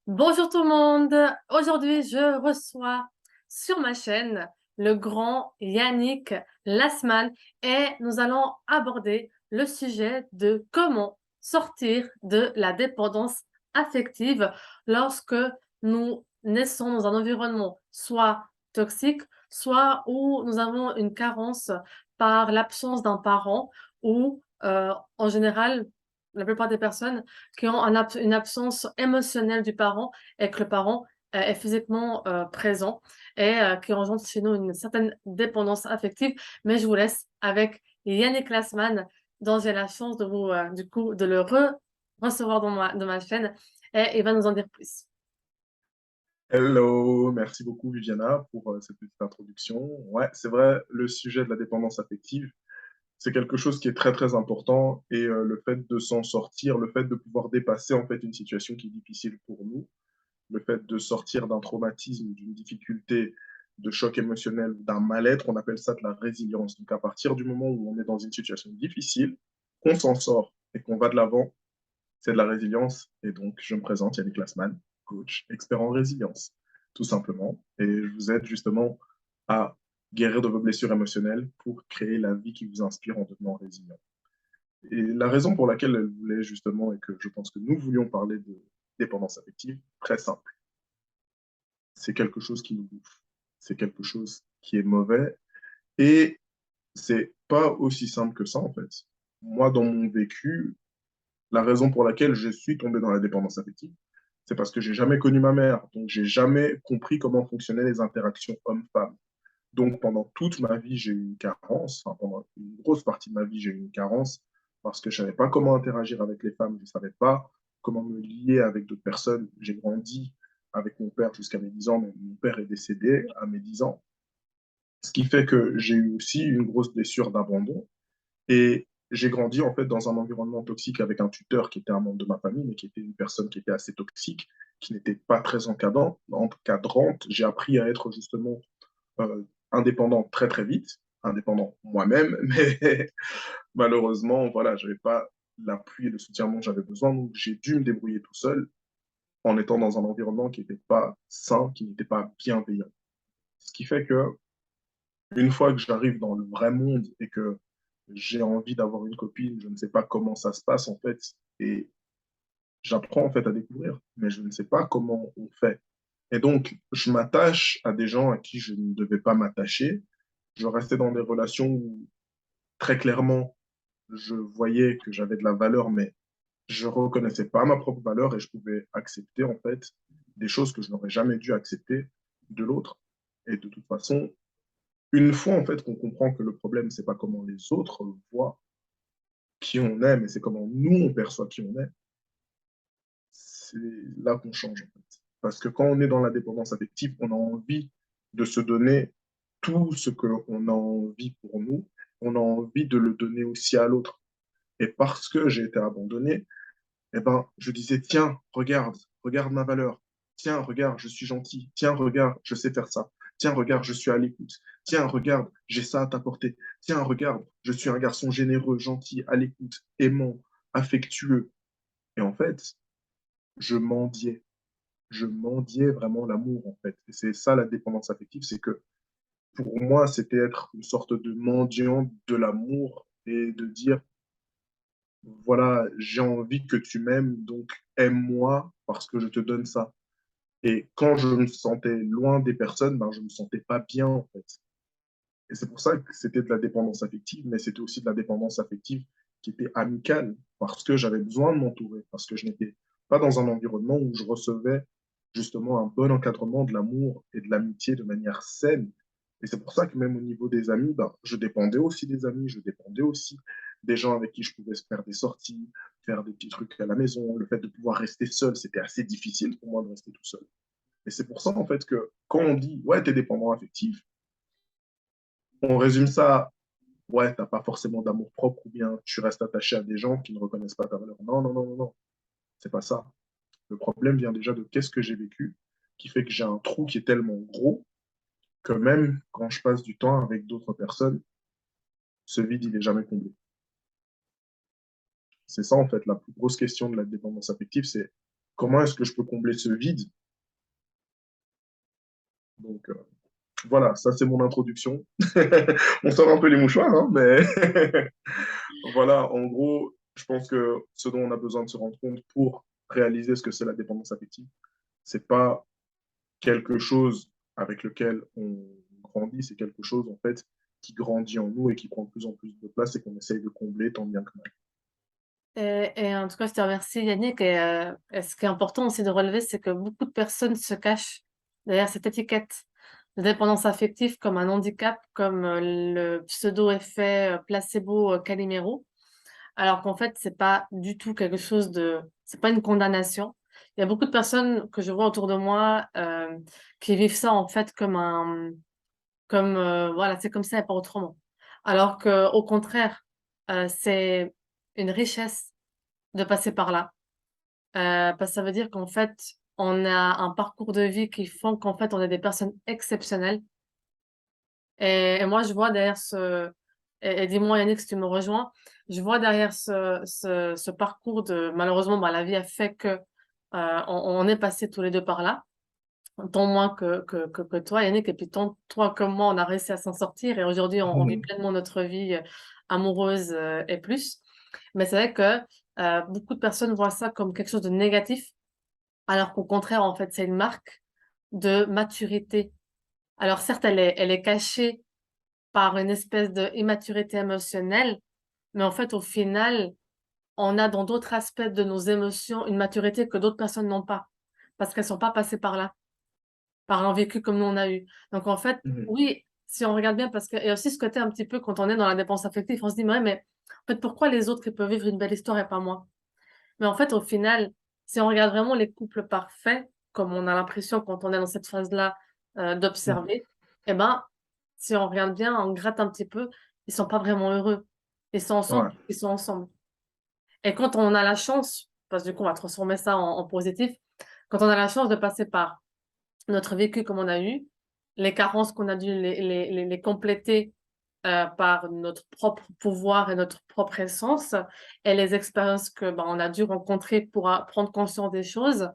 Bonjour tout le monde. Aujourd'hui, je reçois sur ma chaîne le grand Yannick Lasman et nous allons aborder le sujet de comment sortir de la dépendance affective lorsque nous naissons dans un environnement soit toxique, soit où nous avons une carence par l'absence d'un parent ou en général, la plupart des personnes qui ont une absence émotionnelle du parent et que le parent est physiquement présent et qui engendre chez nous une certaine dépendance affective. Mais je vous laisse avec Yannick Lassman, dont j'ai la chance de vous, du coup, de le recevoir dans ma chaîne et il va nous en dire plus. Hello, merci beaucoup Viviana pour cette petite introduction. Ouais, c'est vrai, le sujet de la dépendance affective, c'est quelque chose qui est très très important et le fait de s'en sortir, le fait de pouvoir dépasser en fait une situation qui est difficile pour nous, le fait de sortir d'un traumatisme, d'une difficulté, de choc émotionnel, d'un mal-être, on appelle ça de la résilience. Donc à partir du moment où on est dans une situation difficile, qu'on s'en sort et qu'on va de l'avant, c'est de la résilience. Et donc, je me présente, Yannick Lassman, coach, expert en résilience, tout simplement. Et je vous aide justement à guérir de vos blessures émotionnelles pour créer la vie qui vous inspire en devenant résilient. Et la raison pour laquelle elle voulait justement, et que je pense que nous voulions parler de dépendance affective, très simple. C'est quelque chose qui nous bouffe. C'est quelque chose qui est mauvais. Et c'est pas aussi simple que ça, en fait. Moi, dans mon vécu, la raison pour laquelle je suis tombé dans la dépendance affective, c'est parce que j'ai jamais connu ma mère. Donc, j'ai jamais compris comment fonctionnaient les interactions hommes-femmes. Donc, pendant toute ma vie, j'ai eu une carence. Enfin, pendant une grosse partie de ma vie, j'ai eu une carence parce que je savais pas comment interagir avec les femmes. Je savais pas comment me lier avec d'autres personnes. J'ai grandi avec mon père jusqu'à mes 10 ans, mais mon père est décédé à mes 10 ans. Ce qui fait que j'ai eu aussi une grosse blessure d'abandon. Et j'ai grandi en fait dans un environnement toxique avec un tuteur qui était un membre de ma famille, mais qui était une personne qui était assez toxique, qui n'était pas très encadrante. J'ai appris à être justement indépendant très très vite, indépendant moi-même, mais malheureusement, voilà, je n'avais pas l'appui et le soutien dont j'avais besoin, donc j'ai dû me débrouiller tout seul en étant dans un environnement qui n'était pas sain, qui n'était pas bienveillant. Ce qui fait que une fois que j'arrive dans le vrai monde et que j'ai envie d'avoir une copine, je ne sais pas comment ça se passe en fait, et j'apprends en fait à découvrir, mais je ne sais pas comment on fait. Et donc, je m'attache à des gens à qui je ne devais pas m'attacher. Je restais dans des relations où très clairement, je voyais que j'avais de la valeur, mais je ne reconnaissais pas ma propre valeur et je pouvais accepter en fait des choses que je n'aurais jamais dû accepter de l'autre. Et de toute façon, une fois en fait qu'on comprend que le problème, c'est pas comment les autres voient qui on est, mais c'est comment nous on perçoit qui on est, c'est là qu'on change en fait. Parce que quand on est dans la dépendance affective, on a envie de se donner tout ce qu'on a envie pour nous, on a envie de le donner aussi à l'autre. Et parce que j'ai été abandonné, eh ben, je disais, tiens, regarde, regarde ma valeur. Tiens, regarde, je suis gentil. Tiens, regarde, je sais faire ça. Tiens, regarde, je suis à l'écoute. Tiens, regarde, j'ai ça à t'apporter. Tiens, regarde, je suis un garçon généreux, gentil, à l'écoute, aimant, affectueux. Et en fait, je mendiais. Je mendiais vraiment l'amour, en fait. Et c'est ça la dépendance affective, c'est que pour moi, c'était être une sorte de mendiant de l'amour et de dire, voilà, j'ai envie que tu m'aimes, donc aime-moi parce que je te donne ça. Et quand je me sentais loin des personnes, ben, je me sentais pas bien, en fait. Et c'est pour ça que c'était de la dépendance affective, mais c'était aussi de la dépendance affective qui était amicale, parce que j'avais besoin de m'entourer, parce que je n'étais pas dans un environnement où je recevais justement un bon encadrement de l'amour et de l'amitié de manière saine. Et c'est pour ça que même au niveau des amis, ben, je dépendais aussi des amis, je dépendais aussi des gens avec qui je pouvais se faire des sorties, faire des petits trucs à la maison. Le fait de pouvoir rester seul, c'était assez difficile pour moi de rester tout seul. Et c'est pour ça, en fait, que quand on dit, ouais, t'es dépendant affectif, on résume ça à, ouais, t'as pas forcément d'amour propre ou bien tu restes attaché à des gens qui ne reconnaissent pas ta valeur. Non, non, non, non, non, c'est pas ça. Le problème vient déjà de qu'est-ce que j'ai vécu qui fait que j'ai un trou qui est tellement gros que même quand je passe du temps avec d'autres personnes, ce vide, il est jamais comblé. C'est ça, en fait, la plus grosse question de la dépendance affective, c'est comment est-ce que je peux combler ce vide? Donc, voilà, ça c'est mon introduction. On sort un peu les mouchoirs, hein, mais voilà, en gros, je pense que ce dont on a besoin de se rendre compte pour réaliser ce que c'est la dépendance affective, c'est pas quelque chose avec lequel on grandit, c'est quelque chose en fait qui grandit en nous et qui prend de plus en plus de place et qu'on essaye de combler tant bien que mal. Et en tout cas, je te remercie, Yannick. Et ce qui est important aussi de relever, c'est que beaucoup de personnes se cachent derrière cette étiquette de dépendance affective comme un handicap, comme le pseudo-effet placebo Calimero, alors qu'en fait, c'est pas du tout quelque chose de, c'est pas une condamnation. Il y a beaucoup de personnes que je vois autour de moi qui vivent ça en fait comme un, comme voilà, c'est comme ça et pas autrement. Alors que au contraire, c'est une richesse de passer par là. Parce que ça veut dire qu'en fait, on a un parcours de vie qui font qu'en fait, on est des personnes exceptionnelles. Et moi, je vois derrière et dis-moi Yannick si tu me rejoins, je vois derrière ce parcours de, malheureusement, bah, la vie a fait que on est passé tous les deux par là, tant moins que toi Yannick, et puis tant toi comme moi, on a réussi à s'en sortir et aujourd'hui, on vit Mhm. pleinement notre vie amoureuse et plus. Mais c'est vrai que beaucoup de personnes voient ça comme quelque chose de négatif, alors qu'au contraire, en fait, c'est une marque de maturité. Alors certes, elle est cachée par une espèce d'immaturité émotionnelle, mais en fait, au final, on a dans d'autres aspects de nos émotions une maturité que d'autres personnes n'ont pas, parce qu'elles sont pas passées par là, par un vécu comme nous on a eu. Donc en fait, Mhm. oui, si on regarde bien, parce que, et aussi ce côté un petit peu quand on est dans la dépense affective, on se dit, mais en fait, pourquoi les autres ils peuvent vivre une belle histoire et pas moi? Mais en fait, au final, si on regarde vraiment les couples parfaits, comme on a l'impression quand on est dans cette phase-là Mhm. d'observer, eh ben, si on regarde bien, on gratte un petit peu, ils sont pas vraiment heureux. Ils sont ensemble, Ouais. ils sont ensemble. Et quand on a la chance, parce que du coup, on va transformer ça en positif, quand on a la chance de passer par notre vécu comme on a eu, les carences qu'on a dû les compléter par notre propre pouvoir et notre propre essence, et les expériences que ben, on a dû rencontrer pour prendre conscience des choses,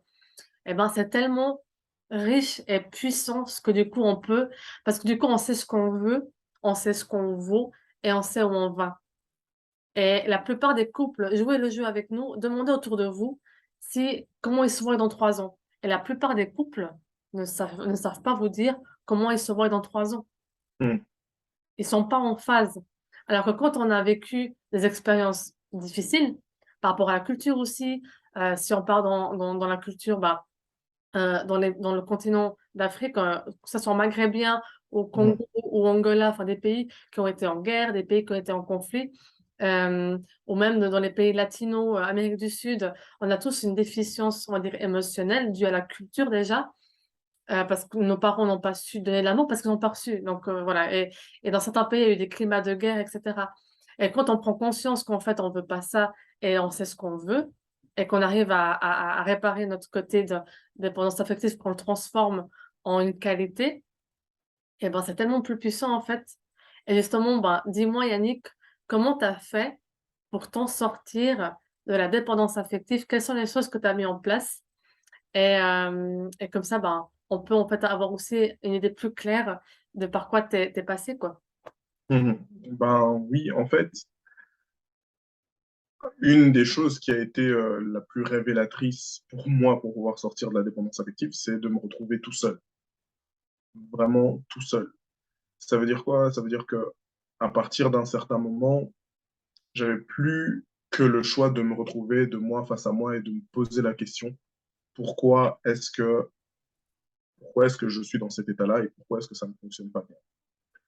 et ben c'est tellement riche et puissant ce que du coup on peut, parce que du coup on sait ce qu'on veut, on sait ce qu'on vaut et on sait où on va. Et la plupart des couples, jouez le jeu avec nous, demandez autour de vous si comment ils se voient dans 3 ans. Et la plupart des couples ne savent pas vous dire comment ils se voient dans 3 ans. Mhm. Ils sont pas en phase. Alors que quand on a vécu des expériences difficiles, par rapport à la culture aussi, si on part dans la culture, bah, dans le continent d'Afrique, que ce soit maghrébien, au Mhm. Congo ou Angola, enfin des pays qui ont été en guerre, des pays qui ont été en conflit, ou même dans les pays latinos, Amérique du Sud, on a tous une déficience, on va dire, émotionnelle due à la culture déjà, parce que nos parents n'ont pas su donner de l'amour parce qu'ils n'ont pas reçu. Donc voilà. Et dans certains pays, il y a eu des climats de guerre, etc. Et quand on prend conscience qu'en fait, on veut pas ça et on sait ce qu'on veut, et qu'on arrive à réparer notre côté de dépendance affective, qu'on le transforme en une qualité, et ben c'est tellement plus puissant en fait. Et justement, ben, dis-moi Yannick, comment tu as fait pour t'en sortir de la dépendance affective? Quelles sont les choses que tu as mis en place? Et comme ça, ben, on peut en fait avoir aussi une idée plus claire de par quoi t'es passé, quoi. Mhm. Ben oui, en fait, une des choses qui a été la plus révélatrice pour moi pour pouvoir sortir de la dépendance affective, c'est de me retrouver tout seul, vraiment tout seul. Ça veut dire quoi? Ça veut dire que à partir d'un certain moment, j'avais plus que le choix de me retrouver de moi face à moi et de me poser la question, pourquoi est-ce que, pourquoi est-ce que je suis dans cet état-là et pourquoi est-ce que ça ne fonctionne pas bien?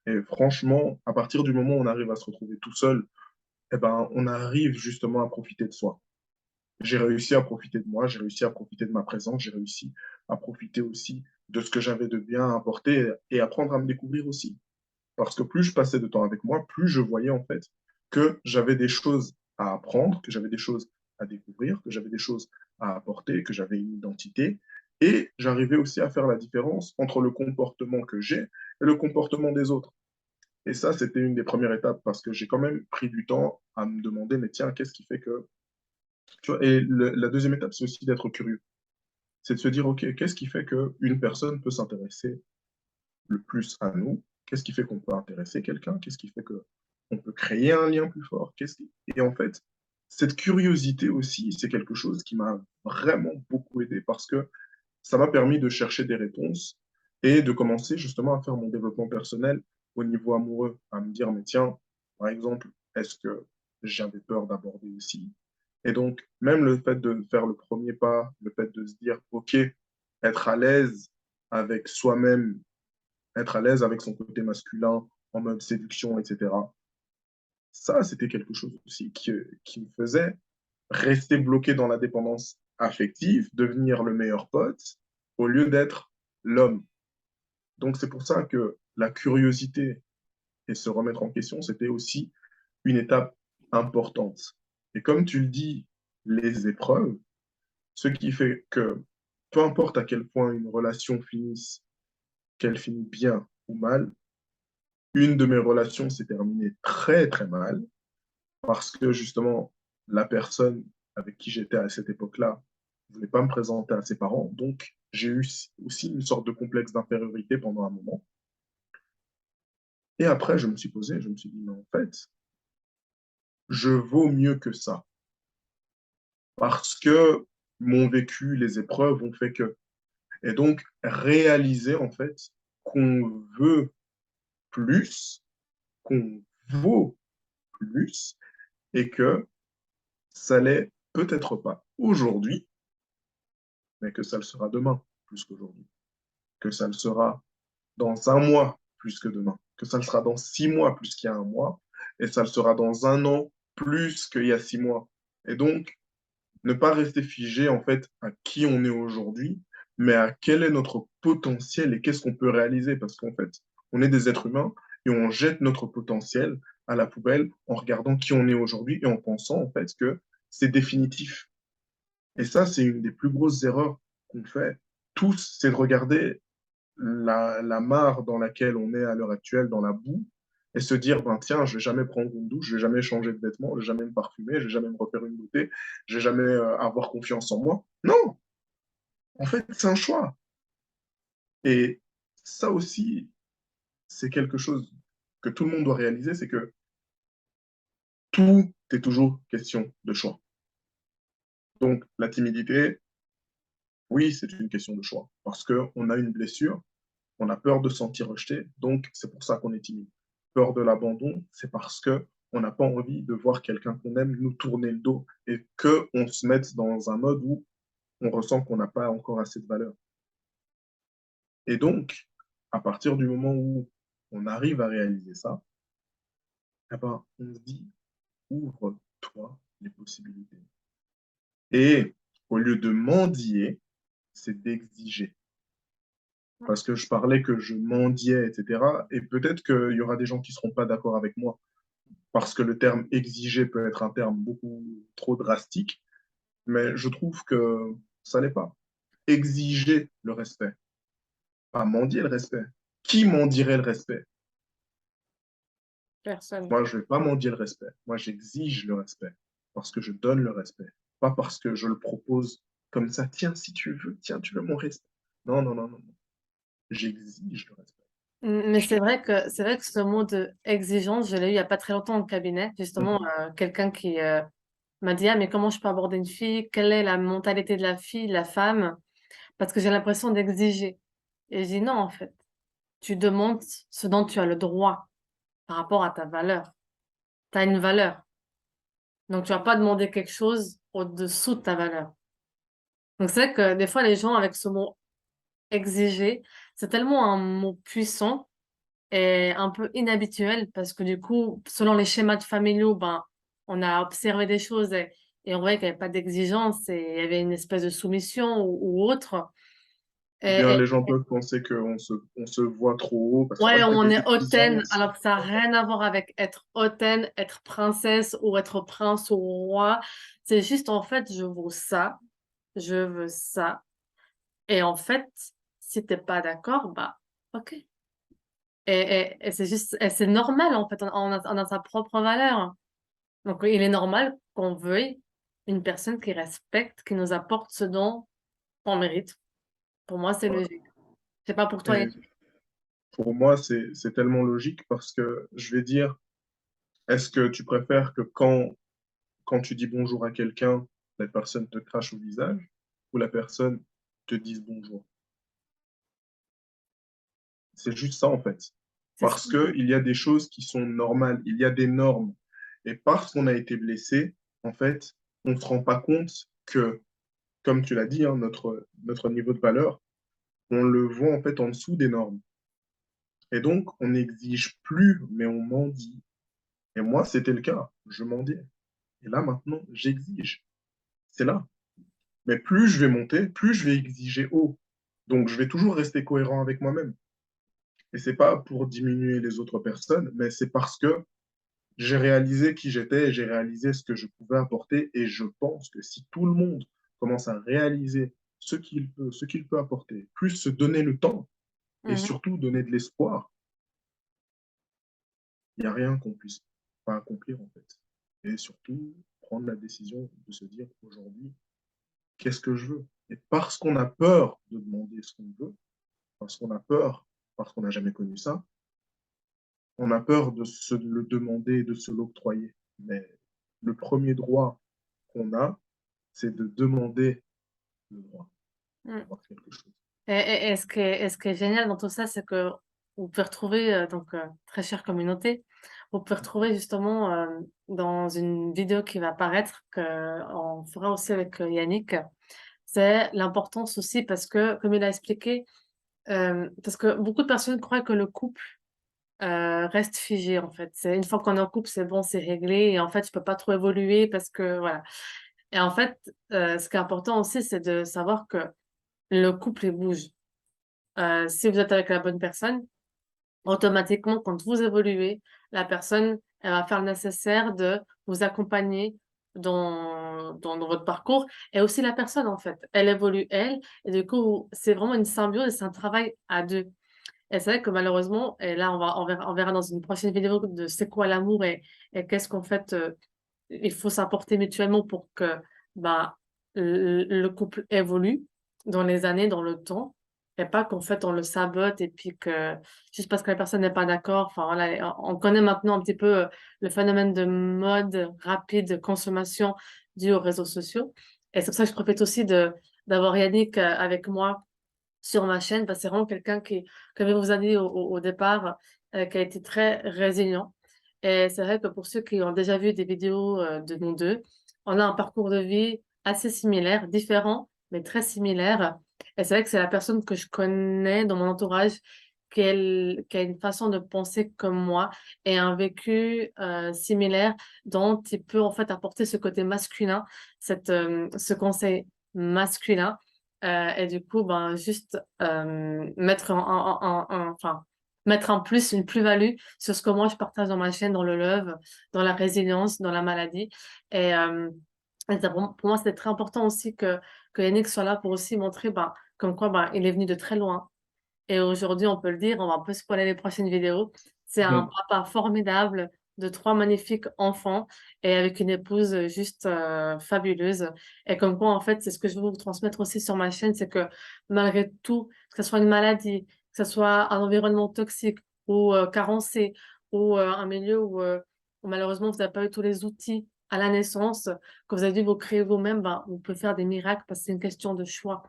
Et franchement, à partir du moment où on arrive à se retrouver tout seul, eh ben, on arrive justement à profiter de soi. J'ai réussi à profiter de moi, j'ai réussi à profiter de ma présence, j'ai réussi à profiter aussi de ce que j'avais de bien à apporter et apprendre à me découvrir aussi. Parce que plus je passais de temps avec moi, plus je voyais en fait que j'avais des choses à apprendre, que j'avais des choses à découvrir, que j'avais des choses à apporter, que j'avais une identité. Et j'arrivais aussi à faire la différence entre le comportement que j'ai et le comportement des autres. Et ça, c'était une des premières étapes parce que j'ai quand même pris du temps à me demander, mais tiens, qu'est-ce qui fait que... Tu vois, et la deuxième étape, c'est aussi d'être curieux. c'est de se dire, OK, qu'est-ce qui fait qu'une personne peut s'intéresser le plus à nous? Qu'est-ce qui fait qu'on peut intéresser quelqu'un? Qu'est-ce qui fait qu'on peut créer un lien plus fort? Et en fait, cette curiosité aussi, c'est quelque chose qui m'a vraiment beaucoup aidé parce que ça m'a permis de chercher des réponses et de commencer justement à faire mon développement personnel au niveau amoureux, à me dire, mais tiens, par exemple, est-ce que j'avais peur d'aborder aussi? Et donc, même le fait de faire le premier pas, le fait de se dire, OK, être à l'aise avec soi-même, être à l'aise avec son côté masculin en mode séduction, etc. Ça, c'était quelque chose aussi qui me faisait rester bloqué dans la dépendance affective, devenir le meilleur pote, au lieu d'être l'homme. Donc, c'est pour ça que la curiosité et se remettre en question, c'était aussi une étape importante. Et comme tu le dis, les épreuves, ce qui fait que peu importe à quel point une relation finisse, qu'elle finit bien ou mal, une de mes relations s'est terminée très très mal parce que justement, la personne avec qui j'étais à cette époque-là ne voulait pas me présenter à ses parents. Donc, j'ai eu aussi une sorte de complexe d'infériorité pendant un moment. Et après, je me suis posé, je me suis dit, mais en fait, je vaux mieux que ça. Parce que mon vécu, les épreuves ont fait que. Et donc, réaliser en fait qu'on veut plus, qu'on vaut plus, et que ça l'est peut-être pas aujourd'hui, mais que ça le sera demain plus qu'aujourd'hui, que ça le sera dans un mois plus que demain, que ça le sera dans 6 mois plus qu'il y a un mois, et ça le sera dans un an plus qu'il y a 6 mois. Et donc, ne pas rester figé en fait à qui on est aujourd'hui, mais à quel est notre potentiel et qu'est-ce qu'on peut réaliser, parce qu'en fait, on est des êtres humains et on jette notre potentiel à la poubelle en regardant qui on est aujourd'hui et en pensant en fait que c'est définitif. Et ça, c'est une des plus grosses erreurs qu'on fait tous, c'est de regarder la mare dans laquelle on est à l'heure actuelle, dans la boue, et se dire, ben tiens, je vais jamais prendre une douche, je vais jamais changer de vêtements, je vais jamais me parfumer, je vais jamais me refaire une beauté, je vais jamais avoir confiance en moi. Non, en fait, c'est un choix. Et ça aussi, c'est quelque chose que tout le monde doit réaliser, c'est que tout est toujours question de choix. Donc, la timidité, oui, c'est une question de choix, parce qu'on a une blessure, on a peur de se sentir rejeté, donc c'est pour ça qu'on est timide. Peur de l'abandon, c'est parce que on n'a pas envie de voir quelqu'un qu'on aime nous tourner le dos et qu'on se mette dans un mode où on ressent qu'on n'a pas encore assez de valeur. Et donc, à partir du moment où on arrive à réaliser ça, eh ben, on se dit, ouvre-toi les possibilités. Et au lieu de mendier, c'est d'exiger. Parce que je parlais que je mendiais, etc. Et peut-être qu'il y aura des gens qui ne seront pas d'accord avec moi, parce que le terme exiger peut être un terme beaucoup trop drastique, mais je trouve que ça n'est pas. Exiger le respect, pas mendier le respect. Qui mendierait le respect? Personne. Moi, je ne vais pas mendier le respect. Moi, j'exige le respect parce que je donne le respect, pas parce que je le propose comme ça. Tiens, si tu veux, tiens, tu veux mon respect. Non, non, non, non, non. J'exige le respect. Mais c'est vrai que ce mot de exigence, je l'ai eu il y a pas très longtemps au cabinet. Justement, Mhm. quelqu'un qui m'a dit, ah, mais comment je peux aborder une fille? Quelle est la mentalité de la fille, de la femme? Parce que j'ai l'impression d'exiger. Et je dis non, en fait. Tu demandes ce dont tu as le droit par rapport à ta valeur. Tu as une valeur. Donc, tu vas pas demander quelque chose au-dessous de ta valeur. Donc, c'est vrai que des fois, les gens, avec ce mot exiger, c'est tellement un mot puissant et un peu inhabituel parce que du coup, selon les schémas de familiaux, ben, on a observé des choses et on voyait qu'il n'y avait pas d'exigence et il y avait une espèce de soumission ou autre. Ou bien Et les gens peuvent penser on se voit trop haut parce que ouais, ouais, tu as on des est hautaine, exigences. alors que ça n'a rien à voir avec être hautaine, être princesse ou être prince ou roi. C'est juste, en fait, je vaux ça, je veux ça. Et en fait, si t'es pas d'accord, bah, ok. Et c'est juste, et c'est normal, en fait, on a sa propre valeur. Donc, il est normal qu'on veuille une personne qui respecte, qui nous apporte ce dont on mérite. Pour moi, c'est Voilà. logique. C'est pas pour toi, Et Yannick. pour moi, c'est tellement logique parce que je vais dire, est-ce que tu préfères que quand tu dis bonjour à quelqu'un, la personne te crache au visage ou la personne te dise bonjour? C'est juste ça, en fait. C'est ce Parce qu'on dit. qu'il y a des choses qui sont normales, il y a des normes. Et parce qu'on a été blessé, en fait, on ne se rend pas compte que, comme tu l'as dit, hein, notre niveau de valeur, on le voit en fait en dessous des normes. Et donc, on n'exige plus, mais on mendie. Et moi, c'était le cas. Je mendiais. Et là, maintenant, j'exige. C'est là. Mais plus je vais monter, plus je vais exiger haut. Donc, je vais toujours rester cohérent avec moi-même. Et c'est pas pour diminuer les autres personnes, mais c'est parce que j'ai réalisé qui j'étais et j'ai réalisé ce que je pouvais apporter. Et je pense que si tout le monde commence à réaliser ce qu'il peut apporter, plus se donner le temps et Mhm. surtout donner de l'espoir, il n'y a rien qu'on puisse pas accomplir en fait. Et surtout, prendre la décision de se dire aujourd'hui, qu'est-ce que je veux? Et parce qu'on a peur de demander ce qu'on veut, parce qu'on a peur, parce qu'on n'a jamais connu ça, on a peur de se le demander et de se l'octroyer. Mais le premier droit qu'on a, c'est de demander le droit Mm. d'avoir quelque chose. Et ce qui est génial dans tout ça, c'est que vous pouvez retrouver, très chère communauté, vous pouvez retrouver justement dans une vidéo qui va apparaître, qu'on fera aussi avec Yannick, c'est l'importance aussi parce que, comme il a expliqué, parce que beaucoup de personnes croient que le couple reste figé en fait. C'est une fois qu'on est en couple, c'est bon, c'est réglé, et en fait, je peux pas trop évoluer parce que voilà. Et en fait, ce qui est important aussi, c'est de savoir que le couple il bouge. Si vous êtes avec la bonne personne, automatiquement, quand vous évoluez, la personne, elle va faire le nécessaire de vous accompagner dans votre parcours. Et aussi la personne, en fait, elle évolue, elle. Et du coup, c'est vraiment une symbiose et c'est un travail à deux. Et c'est vrai que malheureusement, et là, on verra dans une prochaine vidéo de c'est quoi l'amour et qu'est-ce qu'en fait, il faut s'apporter mutuellement pour que bah, le couple évolue dans les années, dans le temps, et pas qu'en fait on le sabote et puis que juste parce que la personne n'est pas d'accord, enfin voilà, on connaît maintenant un petit peu le phénomène de mode rapide de consommation dû aux réseaux sociaux. Et c'est pour ça que je profite aussi d'avoir Yannick avec moi sur ma chaîne, parce que c'est vraiment quelqu'un qui, comme je vous a dit au départ, qui a été très résilient. Et c'est vrai que pour ceux qui ont déjà vu des vidéos de nous deux, on a un parcours de vie assez similaire, différent, mais très similaire. Et c'est vrai que c'est la personne que je connais dans mon entourage qui a une façon de penser comme moi et un vécu similaire dont il peut en fait apporter ce côté masculin, ce conseil masculin. Et du coup, ben, juste mettre enfin, mettre en plus une plus-value sur ce que moi je partage dans ma chaîne, dans le love, dans la résilience, dans la maladie. Et, pour moi, c'était très important aussi que Yannick soit là pour aussi montrer ben, comme quoi ben, il est venu de très loin. Et aujourd'hui, on peut le dire, on va un peu spoiler les prochaines vidéos. C'est un Mhm. papa formidable de trois magnifiques enfants et avec une épouse juste fabuleuse. Et comme quoi, en fait, c'est ce que je veux vous transmettre aussi sur ma chaîne, c'est que malgré tout, que ce soit une maladie, que ce soit un environnement toxique ou carencé, ou un milieu où malheureusement vous n'avez pas eu tous les outils à la naissance, que vous avez dû vous créer vous-même, ben, vous pouvez faire des miracles parce que c'est une question de choix.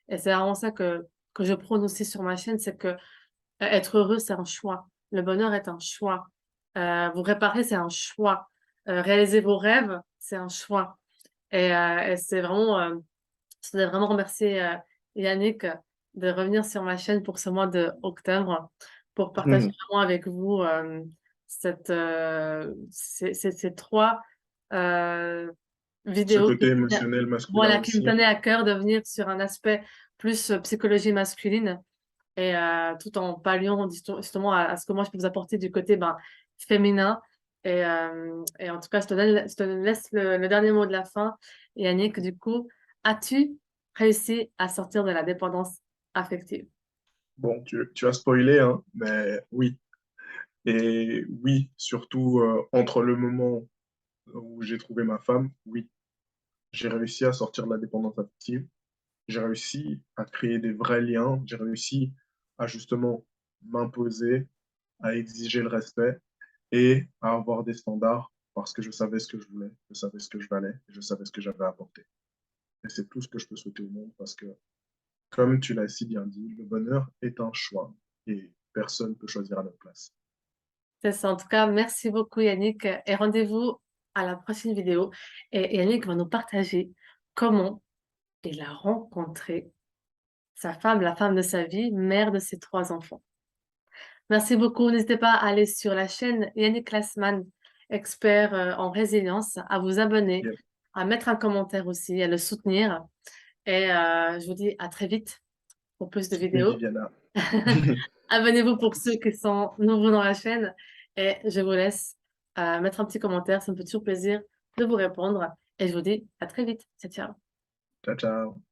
Et c'est vraiment ça que je prône aussi sur ma chaîne, c'est que être heureux, c'est un choix. Le bonheur est un choix. Vous réparer, c'est un choix. Réaliser vos rêves, c'est un choix. Et c'est vraiment, je voudrais vraiment remercier Yannick de revenir sur ma chaîne pour ce mois de octobre, pour partager Mhm. vraiment avec vous ces trois euh, Ce vidéos côté émotionnel masculin voilà, qui me aussi. tenait à cœur de venir sur un aspect plus psychologie masculine et tout en palliant justement à ce que moi je peux vous apporter du côté ben, féminin. Et en tout cas, je te laisse le dernier mot de la fin. Yannick, du coup, as-tu réussi à sortir de la dépendance affective? Bon, tu as spoilé, hein, mais oui. Et oui, surtout entre le moment où j'ai trouvé ma femme, oui, j'ai réussi à sortir de la dépendance affective. j'ai réussi à créer des vrais liens, j'ai réussi à justement m'imposer, à exiger le respect et à avoir des standards parce que je savais ce que je voulais, je savais ce que je valais et je savais ce que j'avais à apporter. Et c'est tout ce que je peux souhaiter au monde parce que, comme tu l'as si bien dit, le bonheur est un choix et personne ne peut choisir à notre place. C'est ça. En tout cas, merci beaucoup Yannick et rendez-vous à la prochaine vidéo. Et Yannick va nous partager comment il a rencontré sa femme, la femme de sa vie, mère de ses 3 enfants. Merci beaucoup. N'hésitez pas à aller sur la chaîne Yannick Klassman, expert en résilience, à vous abonner, Yep. à mettre un commentaire aussi, à le soutenir. Et je vous dis à très vite pour plus de Soutenez vidéos. Viviana. Abonnez-vous pour ceux qui sont nouveaux dans la chaîne. Et je vous laisse mettre un petit commentaire. Ça me fait toujours plaisir de vous répondre. Et je vous dis à très vite. Ciao, ciao. Ciao, ciao.